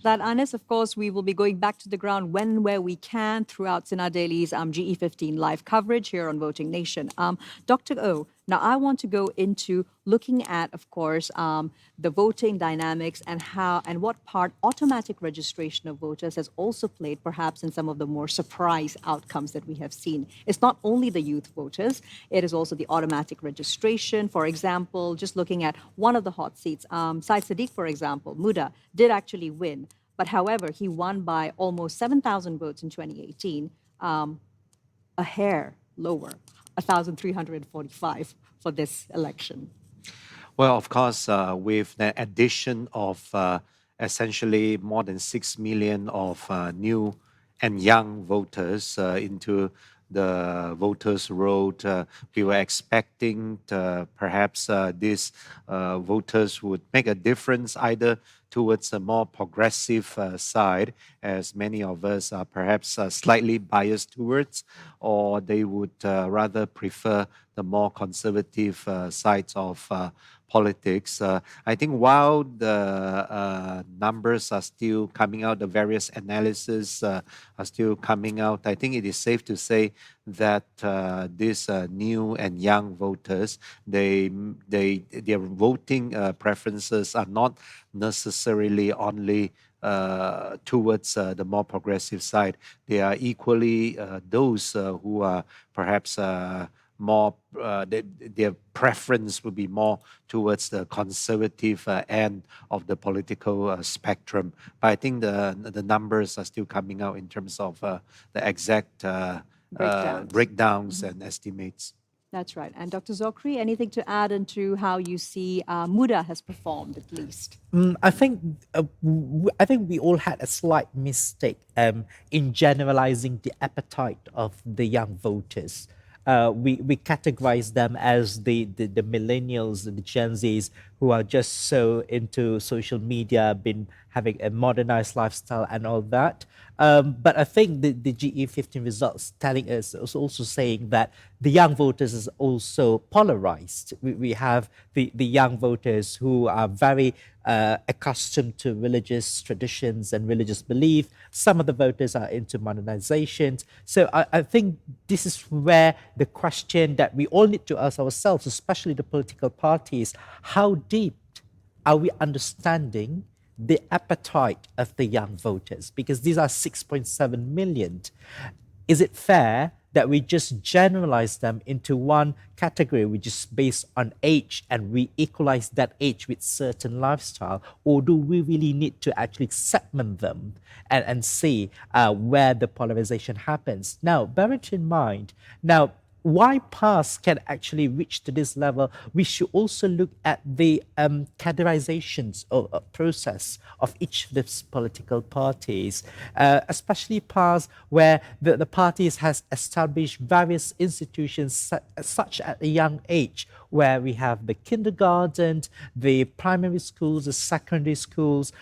That, Anis, of course, we will be going back to the ground when, where we can throughout Sinar Daily's GE15 live coverage here on Voting Nation. Dr. O, now I want to go into looking at, of course, the voting dynamics and how and what part automatic registration of voters has also played, perhaps in some of the more surprise outcomes that we have seen. It's not only the youth voters, it is also the automatic registration. For example, just looking at one of the hot seats, Said Sadiq, for example, Muda, did actually win. But however, he won by almost 7,000 votes in 2018, a hair lower, 1,345 for this election. Well, of course, with the addition of essentially more than 6 million of new and young voters into the voters' roll, we were expecting perhaps these voters would make a difference either towards a more progressive side, as many of us are perhaps slightly biased towards, or they would rather prefer the more conservative sides of politics. I think while the numbers are still coming out, the various analyses are still coming out, I think it is safe to say that these new and young voters, their voting preferences are not necessarily only towards the more progressive side. They are equally those who are perhaps more, their preference would be more towards the conservative end of the political spectrum. But I think the numbers are still coming out in terms of the exact breakdowns and estimates. That's right. And Dr. Zokri, anything to add into how you see Muda has performed at least? I think we all had a slight mistake in generalizing the appetite of the young voters. We categorize them as the millennials, the Gen Zs, who are just so into social media, been having a modernized lifestyle and all that. But I think the GE15 results telling us is also saying that the young voters is also polarized. We have the young voters who are very accustomed to religious traditions and religious belief. Some of the voters are into modernizations. So I think this is where the question that we all need to ask ourselves, especially the political parties, how deep are we understanding the appetite of the young voters? Because these are 6.7 million. Is it fair that we just generalize them into one category, which is based on age, and we equalize that age with certain lifestyle? Or do we really need to actually segment them and see where the polarization happens? Now, bear it in mind, now, why PAS can actually reach to this level, we should also look at the categorizations or process of each of these political parties, especially PAS, where the parties has established various institutions such at a young age, where we have the kindergarten, the primary schools, the secondary schools,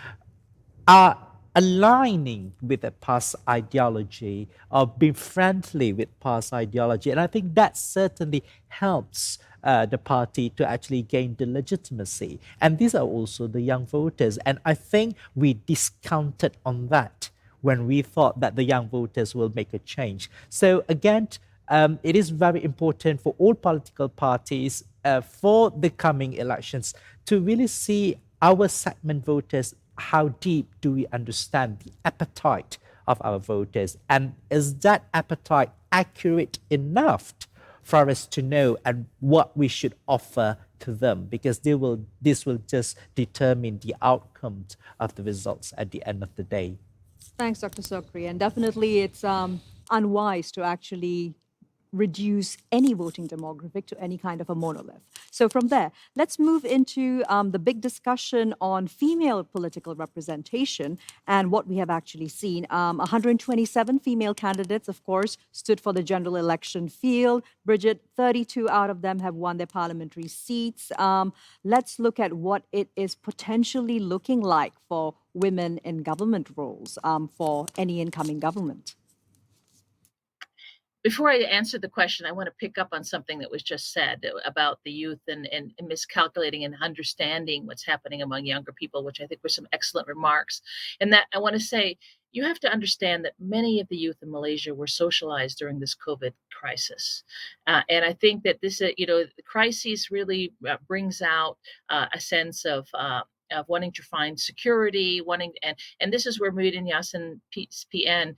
are aligning with the past ideology or being friendly with past ideology. And I think that certainly helps the party to actually gain the legitimacy. And these are also the young voters. And I think we discounted on that when we thought that the young voters will make a change. So again, it is very important for all political parties for the coming elections to really see our segment voters. How deep do we understand the appetite of our voters? And is that appetite accurate enough for us to know and what we should offer to them? Because this will just determine the outcomes of the results at the end of the day. Thanks, Dr. Sokri. And definitely it's unwise to actually reduce any voting demographic to any kind of a monolith. So from there, let's move into the big discussion on female political representation and what we have actually seen. 127 female candidates, of course, stood for the general election field. Bridget, 32 out of them have won their parliamentary seats. Let's look at what it is potentially looking like for women in government roles for any incoming government. Before I answer the question, I want to pick up on something that was just said about the youth and miscalculating and understanding what's happening among younger people, which I think were some excellent remarks. And that I want to say, you have to understand that many of the youth in Malaysia were socialized during this COVID crisis. And I think that this, the crisis really brings out a sense of wanting to find security, and this is where Muhyiddin Yassin PN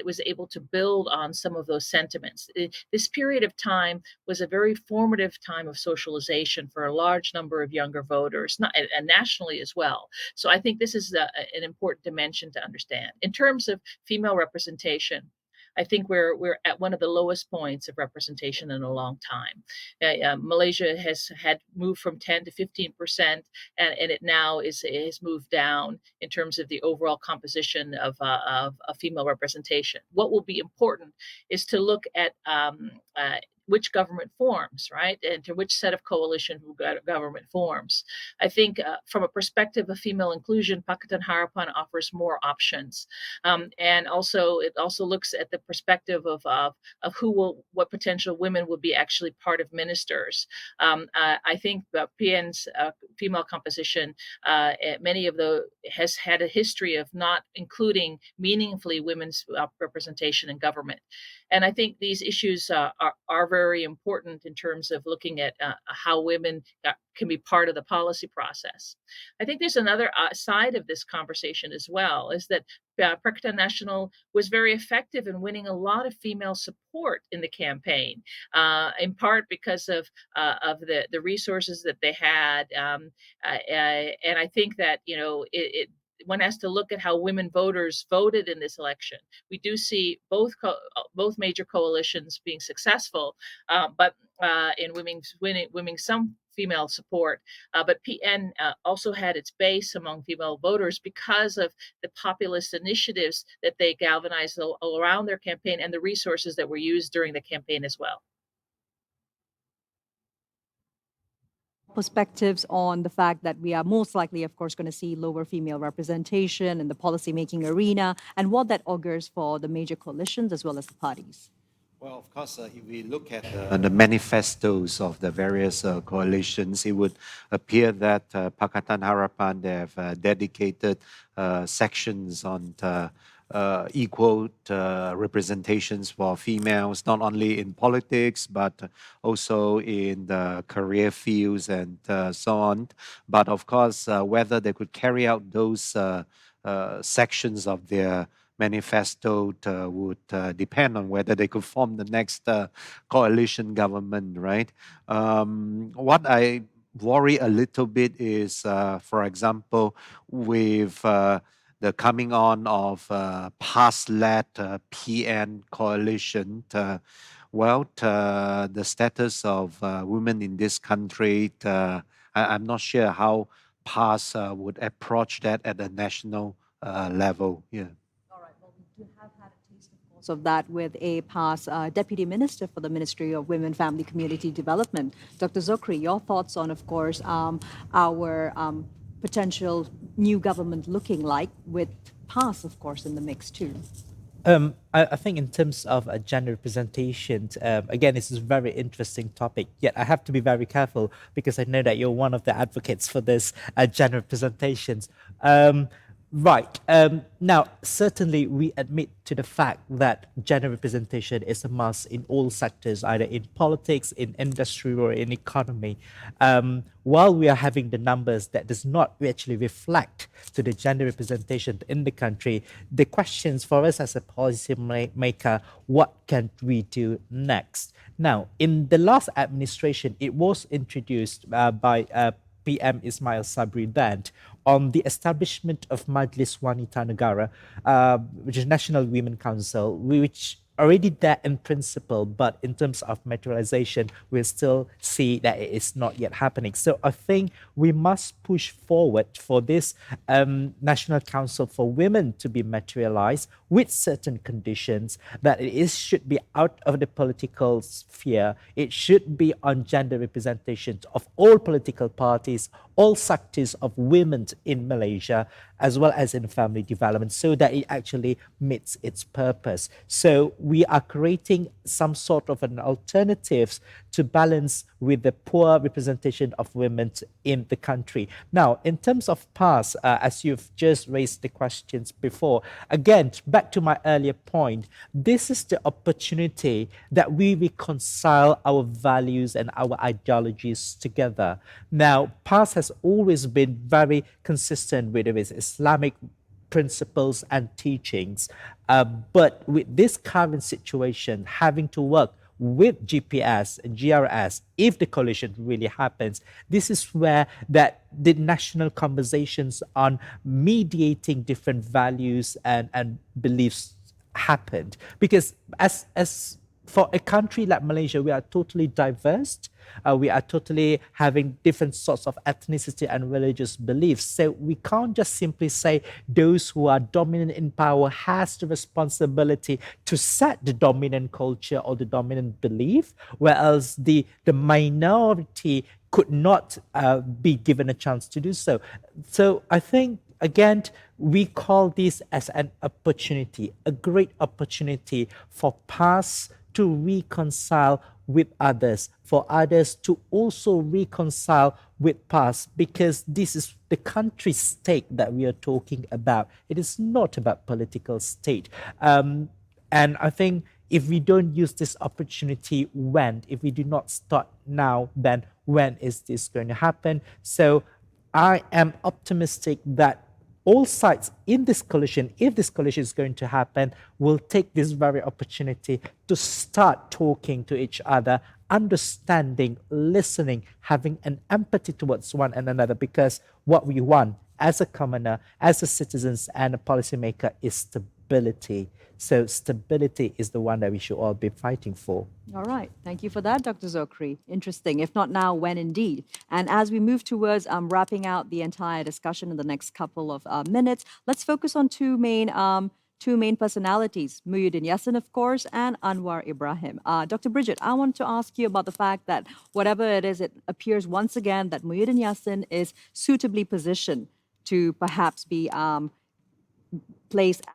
was able to build on some of those sentiments. This period of time was a very formative time of socialization for a large number of younger voters, and nationally as well. So I think this is an important dimension to understand. In terms of female representation, I think we're at one of the lowest points of representation in a long time. Malaysia has had moved from 10 to 15%, and it now is moved down in terms of the overall composition of female representation. What will be important is to look at which government forms, right? And to which set of coalition government forms. I think from a perspective of female inclusion, Pakatan Harapan offers more options. And also, it also looks at the perspective of what potential women will be actually part of ministers. I think PN's female composition, many of has had a history of not including meaningfully women's representation in government. And I think these issues are very important in terms of looking at how women can be part of the policy process. I think there's another side of this conversation as well, is that Prakatan Nasional was very effective in winning a lot of female support in the campaign, in part because of the resources that they had, and I think that one has to look at how women voters voted in this election. We do see both major coalitions being successful, but in winning some female support. But PN also had its base among female voters because of the populist initiatives that they galvanized all around their campaign and the resources that were used during the campaign as well. perspectives on the fact that we are most likely, of course, going to see lower female representation in the policymaking arena and what that augurs for the major coalitions as well as the parties? Well, of course, if we look at the manifestos of the various coalitions, it would appear that Pakatan Harapan, they have dedicated sections on equal representations for females, not only in politics, but also in the career fields and so on. But of course, whether they could carry out those sections of their manifesto would depend on whether they could form the next coalition government, right? What I worry a little bit is, for example, with the coming on of PAS-led PN coalition, the status of women in this country, I'm not sure how PAS would approach that at a national level. Yeah. All right. Well, we do have had a taste, of course, of that with a past Deputy Minister for the Ministry of Women, Family, Community Development. Dr. Zokri, your thoughts on, of course, our potential new government looking like with PAS, of course, in the mix too? I think in terms of gender representation, again, this is a very interesting topic. Yet I have to be very careful because I know that you're one of the advocates for this gender representations. Right. Now, certainly we admit to the fact that gender representation is a must in all sectors, either in politics, in industry, or in economy. While we are having the numbers that does not actually reflect to the gender representation in the country, the questions for us as a policy maker, what can we do next? Now, in the last administration, it was introduced by PM Ismail Sabri then on the establishment of Majlis Wanita Negara, which is National Women Council, which already there in principle, but in terms of materialization, we still see that it is not yet happening. So I think we must push forward for this National Council for Women to be materialized with certain conditions, that it is, should be out of the political sphere. It should be on gender representation of all political parties, all sectors of women in Malaysia, as well as in family development, so that it actually meets its purpose. So we are creating some sort of an alternatives to balance with the poor representation of women in the country. Now, in terms of PAS, as you've just raised the questions before, again, back to my earlier point, this is the opportunity that we reconcile our values and our ideologies together. Now, PAS has always been very consistent with its Islamic principles and teachings. But with this current situation, having to work with GPS and GRS, if the coalition really happens, this is where that the national conversations on mediating different values and beliefs happened. Because as for a country like Malaysia, we are totally diverse. We are totally having different sorts of ethnicity and religious beliefs. So we can't just simply say those who are dominant in power has the responsibility to set the dominant culture or the dominant belief, whereas the minority could not be given a chance to do so. So I think, again, we call this as an opportunity, a great opportunity for PAS to reconcile with others, for others to also reconcile with PAS, because this is the country state that we are talking about. It is not about political state. And I think if we don't use this opportunity, when? If we do not start now, then when is this going to happen? So I am optimistic that all sides in this coalition, if this coalition is going to happen, will take this very opportunity to start talking to each other, understanding, listening, having an empathy towards one another, because what we want as a commoner, as a citizens and a policymaker is stability. So stability is the one that we should all be fighting for. All right. Thank you for that, Dr. Zokri. Interesting. If not now, when indeed? And as we move towards wrapping out the entire discussion in the next couple of minutes, let's focus on two main two main personalities, Muhyiddin Yassin, of course, and Anwar Ibrahim. Dr. Bridget, I want to ask you about the fact that whatever it is, it appears once again that Muhyiddin Yassin is suitably positioned to perhaps be placed.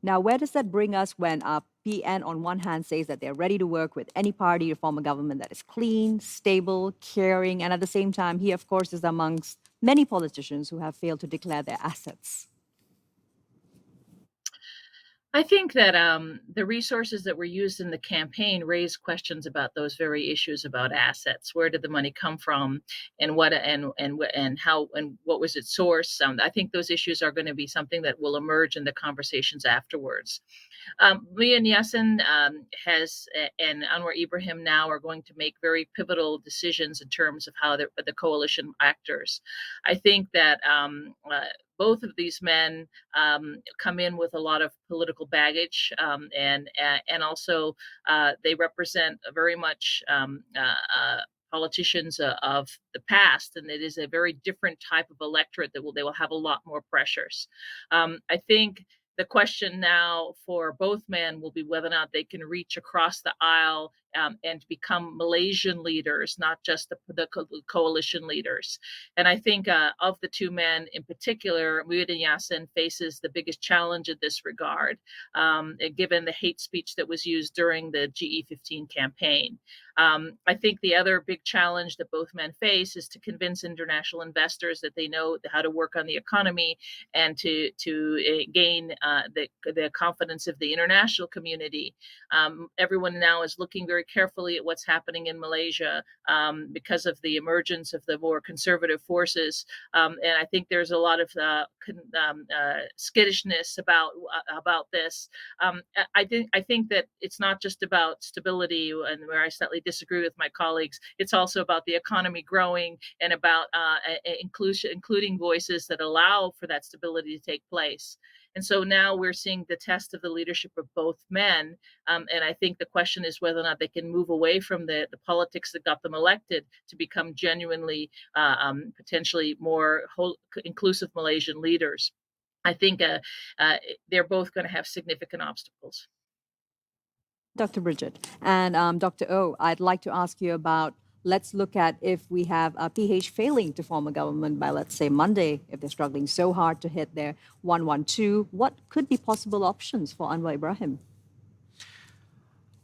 Now, where does that bring us when PN on one hand says that they're ready to work with any party to form a government that is clean, stable, caring, and at the same time, he, of course, is amongst many politicians who have failed to declare their assets? I think that the resources that were used in the campaign raised questions about those very issues about assets. Where did the money come from, and how and what was its source? I think those issues are going to be something that will emerge in the conversations afterwards. Mia Yassin and Anwar Ibrahim now are going to make very pivotal decisions in terms of how the coalition actors. I think that both of these men come in with a lot of political baggage, and also they represent very much politicians of the past, and it is a very different type of electorate that they will have a lot more pressures. I think the question now for both men will be whether or not they can reach across the aisle and become Malaysian leaders, not just the coalition leaders. And I think of the two men in particular, Muhyiddin Yassin faces the biggest challenge in this regard, given the hate speech that was used during the GE15 campaign. I think the other big challenge that both men face is to convince international investors that they know how to work on the economy and to gain the confidence of the international community. Everyone now is looking very carefully at what's happening in Malaysia because of the emergence of the more conservative forces, and I think there's a lot of skittishness about this. I think that it's not just about stability, and where I slightly disagree with my colleagues. It's also about the economy growing and about including voices that allow for that stability to take place. And so now we're seeing the test of the leadership of both men. And I think the question is whether or not they can move away from the politics that got them elected to become genuinely, potentially more inclusive Malaysian leaders. I think they're both going to have significant obstacles. Dr. Bridget. And Dr. O, I'd like to ask you about, let's look at if we have a PH failing to form a government by, let's say, Monday, if they're struggling so hard to hit their 112, what could be possible options for Anwar Ibrahim?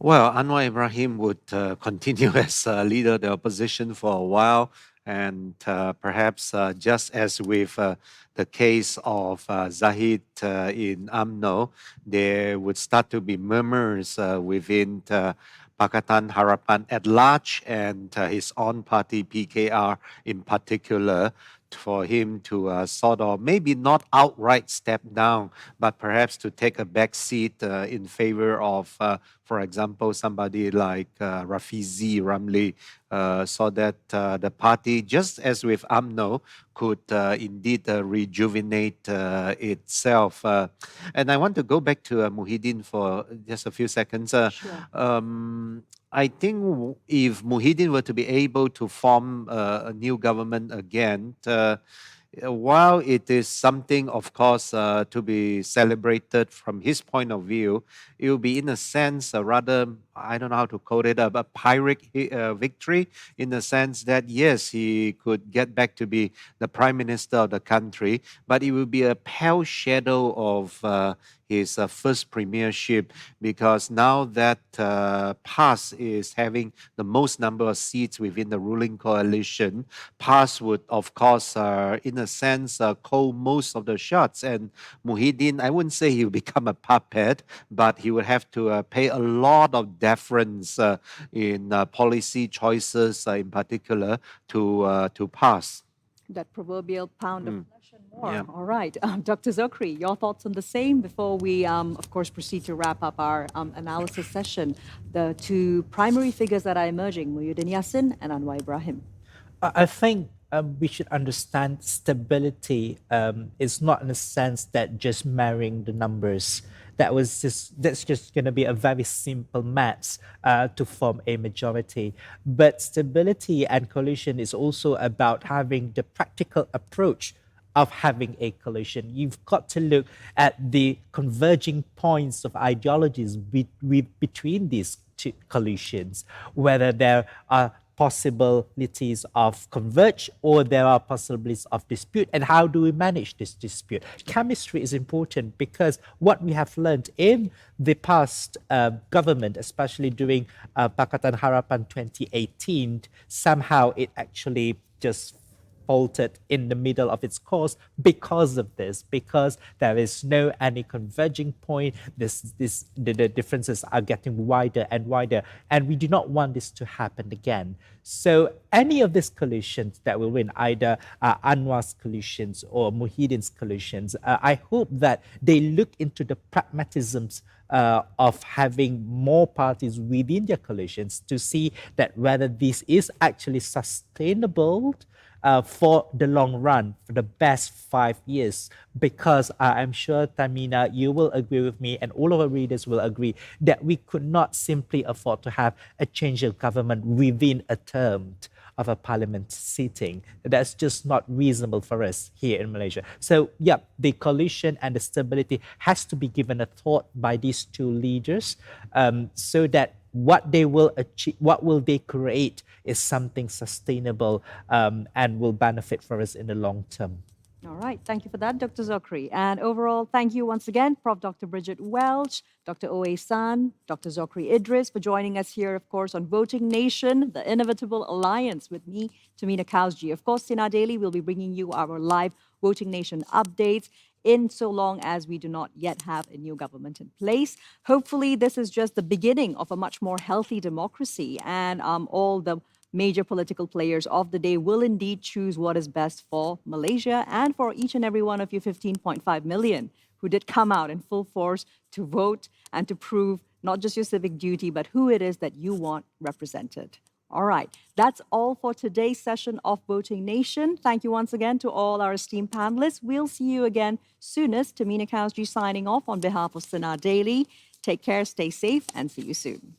Well, Anwar Ibrahim would continue as leader of the opposition for a while, and perhaps just as with the case of Zahid in UMNO, there would start to be murmurs within Pakatan Harapan at large and his own party, PKR in particular, for him to sort of maybe not outright step down, but perhaps to take a back seat in favor of, for example, somebody like Rafizi Ramli, so that the party, just as with UMNO, could indeed rejuvenate itself. And I want to go back to Muhyiddin for just a few seconds. Sure. I think if Muhyiddin were to be able to form a new government again, while it is something, of course, to be celebrated from his point of view, it will be, in a sense, a rather, I don't know how to quote it, a Pyrrhic victory, in the sense that, yes, he could get back to be the prime minister of the country, but it will be a pale shadow of his first premiership, because now that PAS is having the most number of seats within the ruling coalition, PAS would, of course, in a sense, call most of the shots. And Muhyiddin, I wouldn't say he will become a puppet, but he would have to pay a lot of deference in policy choices, in particular, to PAS. That proverbial pound of flesh and more. Yeah. All right. Dr. Zokri, your thoughts on the same before we, of course, proceed to wrap up our analysis session. The two primary figures that are emerging, Muhyiddin Yassin and Anwar Ibrahim. I think we should understand stability is not in a sense that just marrying the numbers. That's just going to be a very simple maths to form a majority. But stability and coalition is also about having the practical approach of having a coalition. You've got to look at the converging points of ideologies between these two coalitions, whether there are possibilities of converge or there are possibilities of dispute, and how do we manage this dispute. Chemistry is important because what we have learned in the past government, especially during Pakatan Harapan 2018, somehow it actually just faltered in the middle of its course because of this, because there is no any converging point. The differences are getting wider and wider, and we do not want this to happen again. So any of these coalitions that will win, either Anwar's coalitions or Muhyiddin's coalitions, I hope that they look into the pragmatisms of having more parties within their coalitions to see that whether this is actually sustainable for the long run, for the best 5 years, because I'm sure, Tamina, you will agree with me, and all of our readers will agree, that we could not simply afford to have a change of government within a term of a parliament sitting. That's just not reasonable for us here in Malaysia. So, yeah, the coalition and the stability has to be given a thought by these two leaders, so that what they will achieve, what will they create, is something sustainable and will benefit for us in the long term. All right. Thank you for that, Dr. Zokri. And overall, thank you once again, Prof. Dr. Bridget Welch, Dr. Owe San, Dr. Zokri Idris, for joining us here, of course, on Voting Nation, the Inevitable Alliance, with me, Tamina Kausji. Of course, Sinar Daily will be bringing you our live Voting Nation updates in so long as we do not yet have a new government in place. Hopefully, this is just the beginning of a much more healthy democracy, and all the major political players of the day will indeed choose what is best for Malaysia and for each and every one of you 15.5 million who did come out in full force to vote and to prove not just your civic duty, but who it is that you want represented. All right, that's all for today's session of Voting Nation. Thank you once again to all our esteemed panelists. We'll see you again soonest. Tamina Kausji signing off on behalf of Sinar Daily. Take care, stay safe, and see you soon.